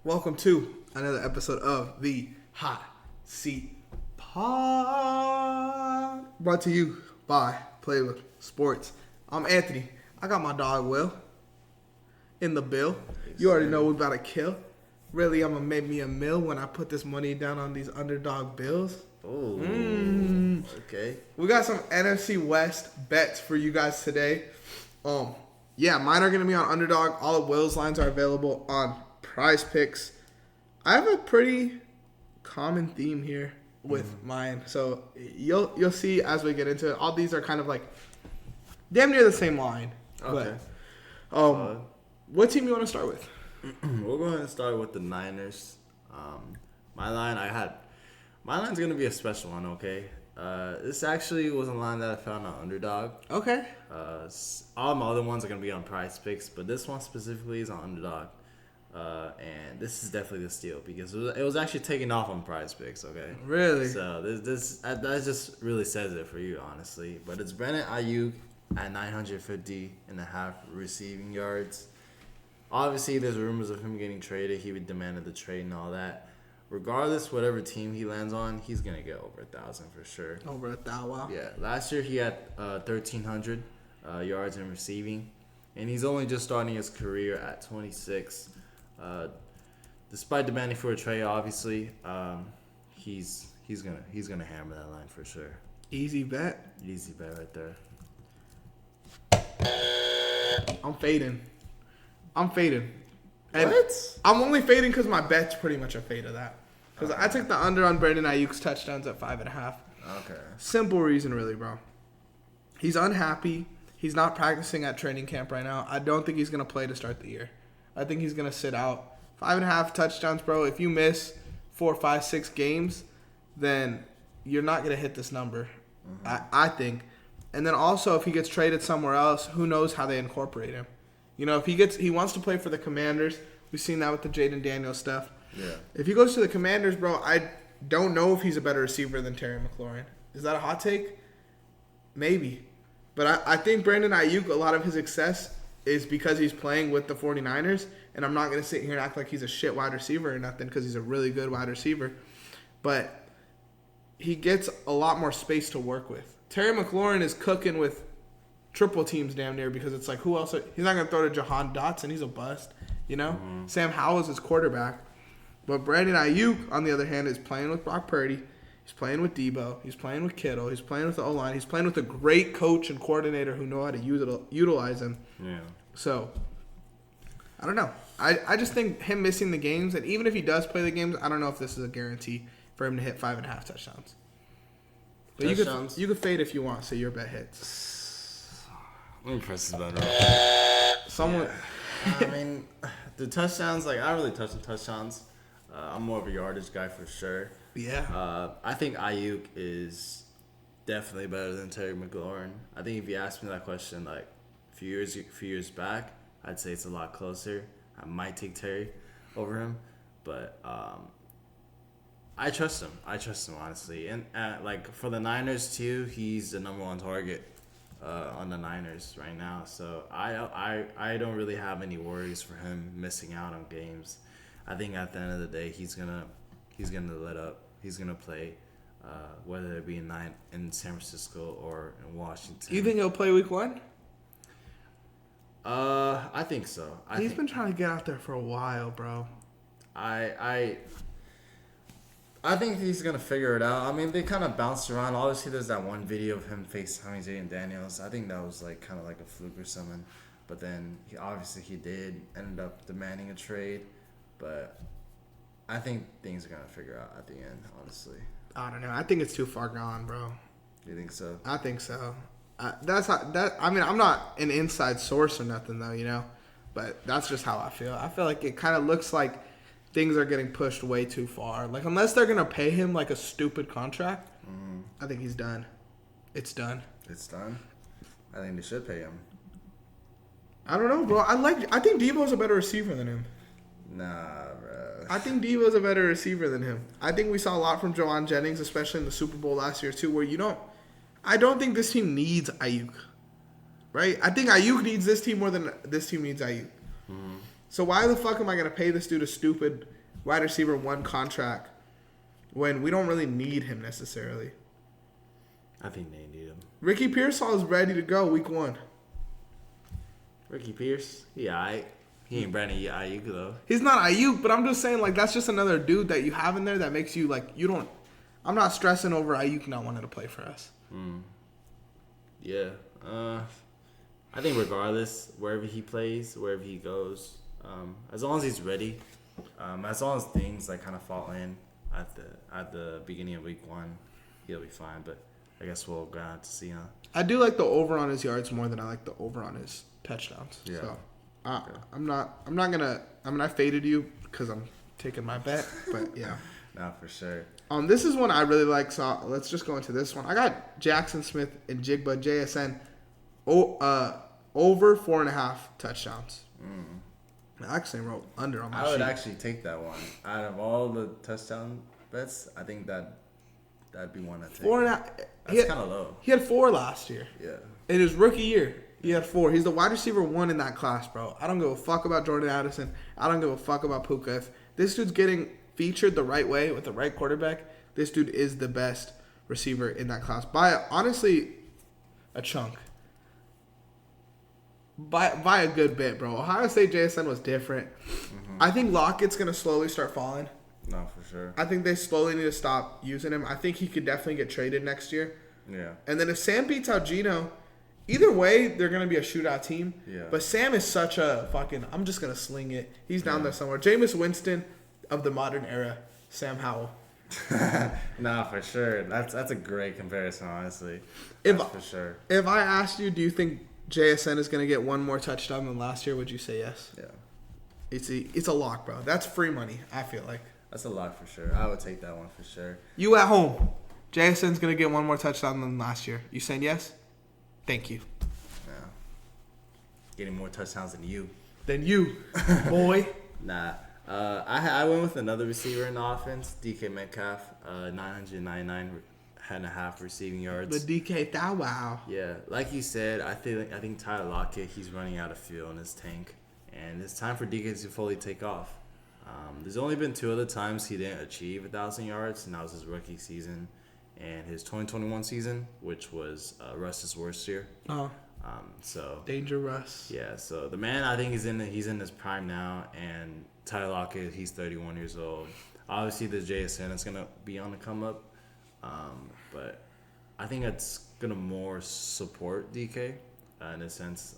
Welcome to another episode of the Hot Seat Pod. Brought to you by Play with Sports. I'm Anthony. I got my dog Will in the bill. You already know we're about to kill. Really, I'm going to make me a meal when I put this money down on these underdog bills. Oh, okay. We got some NFC West bets for you guys today. Yeah, mine are going to be on underdog. All of Will's lines are available on Prize Picks. I have a pretty common theme here with mine, so you'll see as we get into it. All these are kind of like damn near the same line. Okay. But, what team you want to start with? We're going to start with the Niners. My line's going to be a special one, okay? This actually was a line that I found on Underdog. Okay. All my other ones are going to be on Prize Picks, but this one specifically is on Underdog. And this is definitely the steal because it was actually taken off on Prize Picks, okay? Really? So that just really says it for you, honestly. But it's Brandon Ayuk at 950.5 receiving yards. Obviously, there's rumors of him getting traded. He would demanded the trade and all that. Regardless, whatever team he lands on, he's going to get over 1,000 for sure. Over 1,000, wow. Yeah, last year he had 1,300 yards in receiving. And he's only just starting his career at 26. Despite demanding for a trade, obviously, he's gonna hammer that line for sure. Easy bet. Easy bet right there. I'm fading. And What? I'm only fading because my bet's pretty much a fade of that. Because I took the under on Brandon Ayuk's touchdowns at 5.5. Okay. Simple reason, really, bro. He's unhappy. He's not practicing at training camp right now. I don't think he's going to play to start the year. I think he's going to sit out. 5.5 touchdowns, bro. If you miss 4, 5, 6 games, then you're not going to hit this number, I think. And then also, if he gets traded somewhere else, who knows how they incorporate him. You know, if he wants to play for the Commanders. We've seen that with the Jaden Daniels stuff. Yeah. If he goes to the Commanders, bro, I don't know if he's a better receiver than Terry McLaurin. Is that a hot take? Maybe. But I think Brandon Ayuk, a lot of his success is because he's playing with the 49ers. And I'm not going to sit here and act like he's a shit wide receiver or nothing because he's a really good wide receiver. But he gets a lot more space to work with. Terry McLaurin is cooking with triple teams damn near because it's like, who else? He's not going to throw to Jahan Dotson. He's a bust, you know? Mm-hmm. Sam Howell is his quarterback. But Brandon Ayuk, on the other hand, is playing with Brock Purdy. He's playing with Debo. He's playing with Kittle. He's playing with the O-line. He's playing with a great coach and coordinator who know how to utilize him. Yeah. So, I don't know. I just think him missing the games, and even if he does play the games, I don't know if this is a guarantee for him to hit 5.5 touchdowns. But you could fade if you want, so your bet hits. Let me press this button. Someone. Yeah. I mean, the touchdowns, like, I don't really touch the touchdowns. I'm more of a yardage guy for sure. Yeah. I think Ayuk is definitely better than Terry McLaurin. I think if you asked me that question like a few years back, I'd say it's a lot closer. I might take Terry over him, but I trust him. Honestly, and like for the Niners too, he's the number one target on the Niners right now. So I don't really have any worries for him missing out on games. I think at the end of the day, he's gonna let up. He's gonna play, whether it be in San Francisco or in Washington. You think he'll play week 1? I think so. He's been trying to get out there for a while, bro. I think he's gonna figure it out. I mean, they kind of bounced around. Obviously, there's that one video of him FaceTiming Jaden Daniels. I think that was like kind of like a fluke or something. But then he did end up demanding a trade. But I think things are gonna figure out at the end. Honestly, I don't know. I think it's too far gone, bro. You think so? I think so. I mean, I'm not an inside source or nothing, though, you know. But that's just how I feel. I feel like it kind of looks like things are getting pushed way too far. Like, unless they're going to pay him, like, a stupid contract, I think he's done. It's done. It's done? I think they should pay him. I don't know, bro. I think Debo's a better receiver than him. Nah, bro. I think Debo's a better receiver than him. I think we saw a lot from Jawan Jennings, especially in the Super Bowl last year, too, where I don't think this team needs Ayuk. Right? I think Ayuk needs this team more than this team needs Ayuk. Mm-hmm. So why the fuck am I gonna pay this dude a stupid wide receiver 1 contract when we don't really need him necessarily? I think they need him. Ricky Pearsall is ready to go week 1. Ricky Pierce? Yeah, he ain't Brandon Ayuk though. He's not Ayuk, but I'm just saying, like, that's just another dude that you have in there that makes you, like, you don't... I'm not stressing over Ayuk not wanting to play for us. Yeah. I think regardless, wherever he plays, wherever he goes, as long as he's ready, as long as things, like, kind of fall in at the beginning of week 1, he'll be fine. But I guess we'll go out to see, huh? I do like the over on his yards more than I like the over on his touchdowns. Yeah. So, I'm not gonna... I mean, I faded you because I'm taking my bet, but yeah. No, for sure. This is one I really like, so let's just go into this one. I got Jackson Smith and Jigba JSN over 4.5 touchdowns. I actually wrote under on my sheet. I would actually take that one. Out of all the touchdown bets, I think that'd be one I'd take. 4.5. That's kind of low. He had 4 last year. Yeah. In his rookie year, he had 4. He's the wide receiver 1 in that class, bro. I don't give a fuck about Jordan Addison. I don't give a fuck about Puka. If this dude's getting featured the right way with the right quarterback, this dude is the best receiver in that class by honestly a chunk. By a good bit, bro. Ohio State JSN was different. I think Lockett's gonna slowly start falling. No, for sure. I think they slowly need to stop using him. I think he could definitely get traded next year. Yeah. And then if Sam beats out Gino, either way, they're going to be a shootout team. Yeah. But Sam is such a fucking... I'm just going to sling it. He's down there somewhere. Jameis Winston of the modern era. Sam Howell. Nah, for sure. That's a great comparison, honestly. For sure. If I asked you, do you think JSN is going to get one more touchdown than last year, would you say yes? Yeah. It's a lock, bro. That's free money, I feel like. That's a lock for sure. I would take that one for sure. You at home. JSN's going to get one more touchdown than last year. You saying yes? Thank you. Yeah. Getting more touchdowns than you. Than you, boy. Nah. I went with another receiver in the offense, DK Metcalf, 999.5 receiving yards. The DK Thou Wow. Yeah, like you said, I think Tyler Lockett, he's running out of fuel in his tank, and it's time for DK to fully take off. There's only been 2 other times he didn't achieve 1,000 yards, and that was his rookie season and his 2021 season, which was Russ's worst year. So Danger Russ. Yeah, so the man, I think he's in his prime now, and Tyler Lockett, he's 31 years old. Obviously, the JSN is gonna be on the come up, but I think it's gonna more support DK in a sense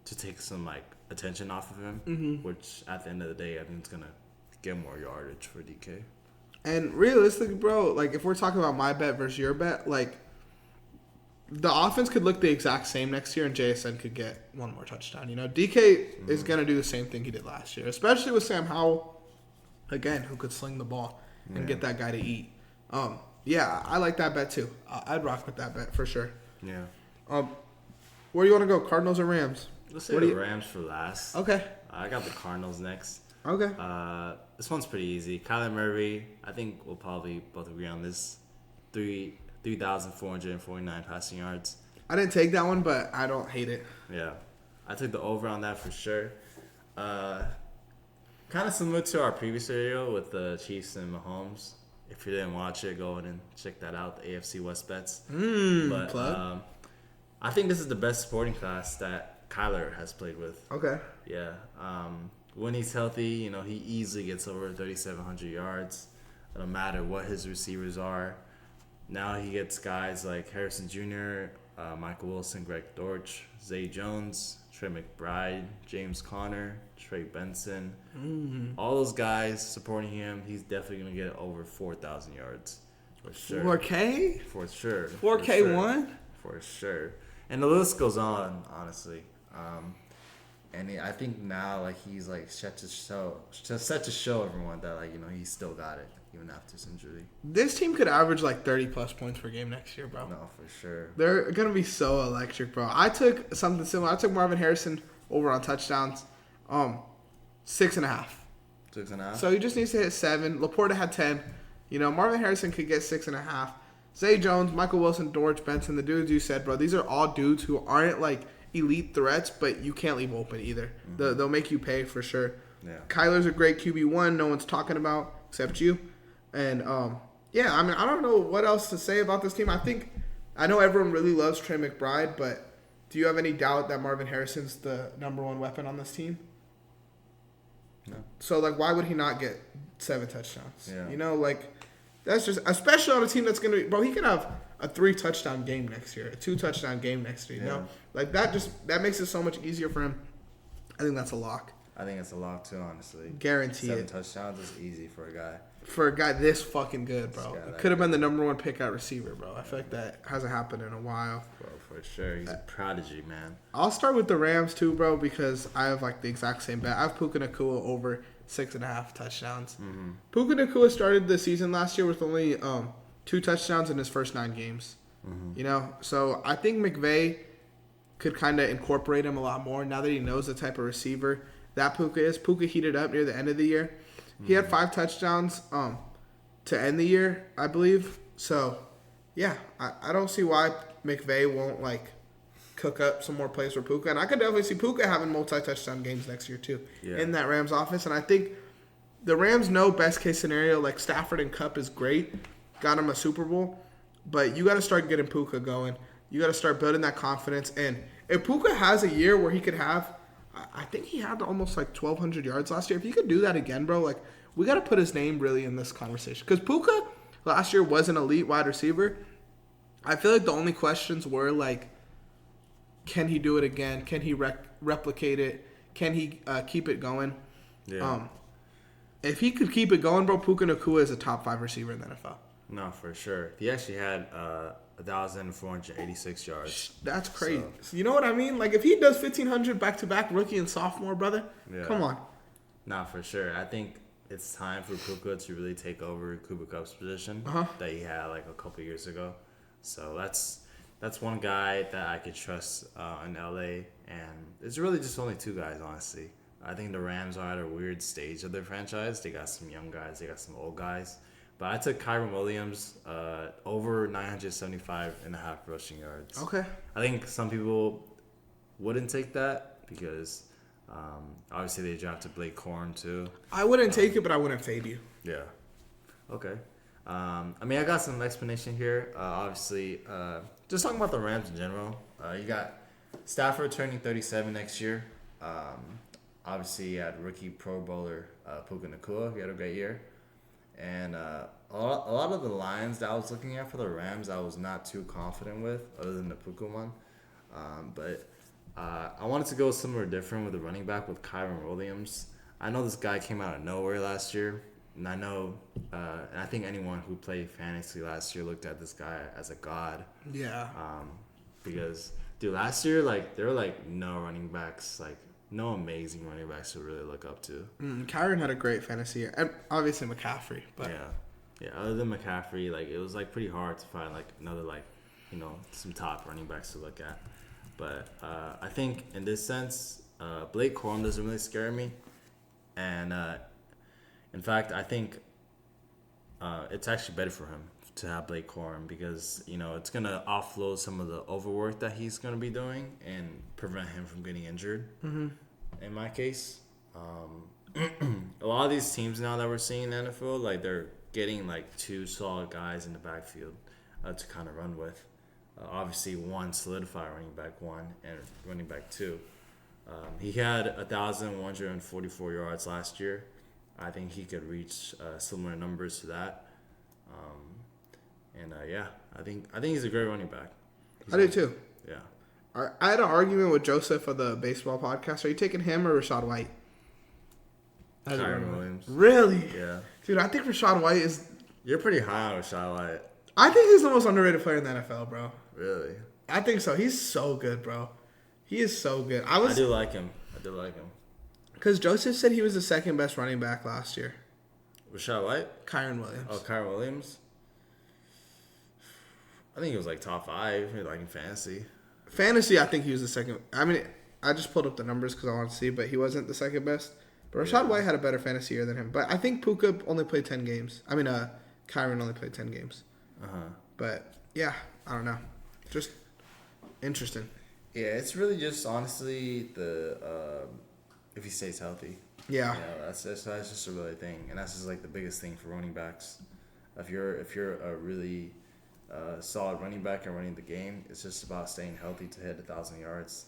to take some like attention off of him, which at the end of the day, I think it's gonna get more yardage for DK. And realistically, bro, like if we're talking about my bet versus your bet, like the offense could look the exact same next year and JSN could get one more touchdown. You know, DK is going to do the same thing he did last year, especially with Sam Howell, again, who could sling the ball and get that guy to eat. Yeah, I like that bet too. I'd rock with that bet for sure. Yeah. Where do you want to go, Cardinals or Rams? Let's say the Rams for last. Okay. I got the Cardinals next. Okay. This one's pretty easy. Kyler Murray, I think we'll probably both agree on this. 3,449 passing yards. I didn't take that one, but I don't hate it. Yeah. I took the over on that for sure. Kind of similar to our previous video with the Chiefs and Mahomes. If you didn't watch it, go ahead and check that out, the AFC West bets. Plug. I think this is the best supporting class that Kyler has played with. Okay. Yeah. When he's healthy, you know, he easily gets over 3,700 yards. No matter what his receivers are. Now he gets guys like Harrison Jr., Michael Wilson, Greg Dortch, Zay Jones, Trey McBride, James Conner, Trey Benson. All those guys supporting him, he's definitely going to get over 4,000 yards. For sure. 4K? For sure. 4K1? For sure. And the list goes on, honestly. And I think now, like, he's, like, set to show everyone that, like, you know, he's still got it, even after his injury. This team could average, like, 30-plus points per game next year, bro. No, for sure. They're going to be so electric, bro. I took something similar. I took Marvin Harrison over on touchdowns. 6.5. 6.5? So he just needs to hit 7. Laporta had 10. You know, Marvin Harrison could get 6.5. Zay Jones, Michael Wilson, Dortch, Benson, the dudes you said, bro. These are all dudes who aren't, like, elite threats, but you can't leave them open either. They'll make you pay for sure. Yeah. Kyler's a great QB1. No one's talking about except you. And, yeah, I mean, I don't know what else to say about this team. I know everyone really loves Trey McBride, but do you have any doubt that Marvin Harrison's the number one weapon on this team? No. So, like, why would he not get 7 touchdowns? Yeah. You know, like, that's just, especially on a team that's going to be, bro, he could have a 3-touchdown game next year, a 2-touchdown game next year, you know? Like, that makes it so much easier for him. I think that's a lock. I think it's a lock, too, honestly. Guarantee 7 it. touchdowns is easy for a guy. For a guy this fucking good, bro. It could have been the number one pick out receiver, bro. I feel like that hasn't happened in a while. Bro, for sure. He's a prodigy, man. I'll start with the Rams, too, bro, because I have, like, the exact same bet. I have Puka Nacua over 6.5 touchdowns. Mm-hmm. Puka Nacua started the season last year with only 2 touchdowns in his first 9 games. Mm-hmm. You know? So I think McVay could kind of incorporate him a lot more now that he knows the type of receiver that Puka is. Puka heated up near the end of the year. He had 5 touchdowns to end the year, I believe. So, yeah, I don't see why McVay won't, like, cook up some more plays for Puka. And I could definitely see Puka having multi-touchdown games next year, too, in that Rams offense. And I think the Rams know best-case scenario, like, Stafford and Kupp is great. Got him a Super Bowl. But you got to start getting Puka going. You got to start building that confidence. And if Puka has a year where he could have, I think he had almost like 1,200 yards last year. If he could do that again, bro, like, we got to put his name really in this conversation. Because Puka last year was an elite wide receiver. I feel like the only questions were, like, can he do it again? Can he replicate it? Can he keep it going? Yeah. If he could keep it going, bro, Puka Nacua is a top 5 receiver in the NFL. No, for sure. He actually had 1,486 yards. That's crazy. So, you know what I mean? Like, if he does 1,500 back-to-back rookie and sophomore, brother, come on. Nah, for sure. I think it's time for Puka to really take over Cooper Kupp's position that he had like a couple years ago. So that's one guy that I could trust in LA, and it's really just only 2 guys, honestly. I think the Rams are at a weird stage of their franchise. They got some young guys, they got some old guys. But I took Kyron Williams over 975.5 rushing yards. Okay. I think some people wouldn't take that because obviously they drafted Blake Corum too. I wouldn't take it, but I wouldn't fade you. Yeah. Okay. I mean, I got some explanation here. Obviously, just talking about the Rams in general. You got Stafford turning 37 next year. Obviously, you had rookie Pro Bowler Puka Nacua. He had a great year. And a lot of the lines that I was looking at for the Rams, I was not too confident with, other than the Puka one. But I wanted to go somewhere different with the running back with Kyron Williams. I know this guy came out of nowhere last year, and I know, and I think anyone who played fantasy last year looked at this guy as a god. Yeah. Because, dude, last year, like, there were like no running backs, like no amazing running backs to really look up to. Kyron had a great fantasy year, and obviously McCaffrey. But yeah. Other than McCaffrey, like, it was like pretty hard to find like another, like, you know, some top running backs to look at. But I think in this sense, Blake Corum doesn't really scare me, and in fact, I think it's actually better for him to have Blake Corum because, you know, it's gonna offload some of the overwork that he's gonna be doing and prevent him from getting injured. Mm-hmm. In my case, a lot of these teams now that we're seeing in the NFL, like, they're getting like 2 solid guys in the backfield to kind of run with. Obviously, one solidified running back 1 and running back 2. He had 1,144 yards last year. I think he could reach similar numbers to that. I think he's a great running back. I do too. Yeah. I had an argument with Joseph of the baseball podcast. Are you taking him or Rashad White? Kyron Williams. Really? Yeah. Dude, I think Rashad White is... You're pretty high on Rashad White. I think he's the most underrated player in the NFL, bro. Really? I think so. He's so good, bro. He is so good. I do like him. Because Joseph said he was the second best running back last year. Rashad White? Kyron Williams. Oh, Kyron Williams? I think he was like top 5, like in fantasy. Fantasy, I think he was the second. I mean, I just pulled up the numbers because I wanted to see, but he wasn't the second best. But Rashad White had a better fantasy year than him. But I think Puka only played 10 games. I mean, Kyron only played 10 games. But, yeah, I don't know. Just interesting. Yeah, it's really just honestly the if he stays healthy. Yeah. You know, that's just a really thing, and that's just like the biggest thing for running backs. If you're a really solid running back and running the game, it's just about staying healthy to hit 1,000 yards.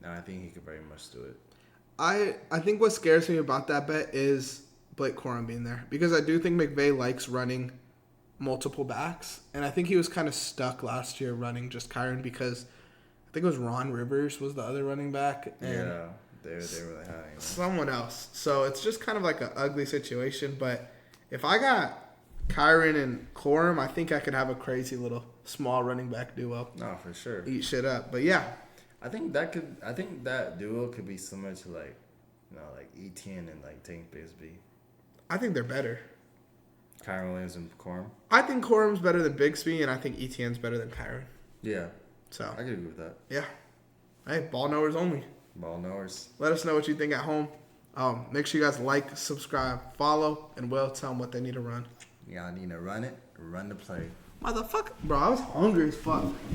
And I think he could very much do it. I think what scares me about that bet is Blake Corum being there, because I do think McVay likes running multiple backs, and I think he was kind of stuck last year running just Kyron because I think it was Ron Rivers was the other running back. And Yeah, they really had him. Someone else. So it's just kind of like an ugly situation. But if I got Kyron and Corum, I think I could have a crazy little small running back duo. No, for sure. Eat shit up. But yeah. I think that duo could be similar to like, like Etienne and like Tank Bisbee. I think they're better. Kyron Williams and Corum. I think Corum's better than Bigsby, and I think Etienne's better than Kyron. Yeah. So I could agree with that. yeah. Hey, ball knowers only. Ball knowers. Let us know what you think at home. Make sure you guys like, subscribe, follow, and Will tell them what they need to run. Y'all need to run it, run the play. Motherfucker. Bro, I was hungry as fuck.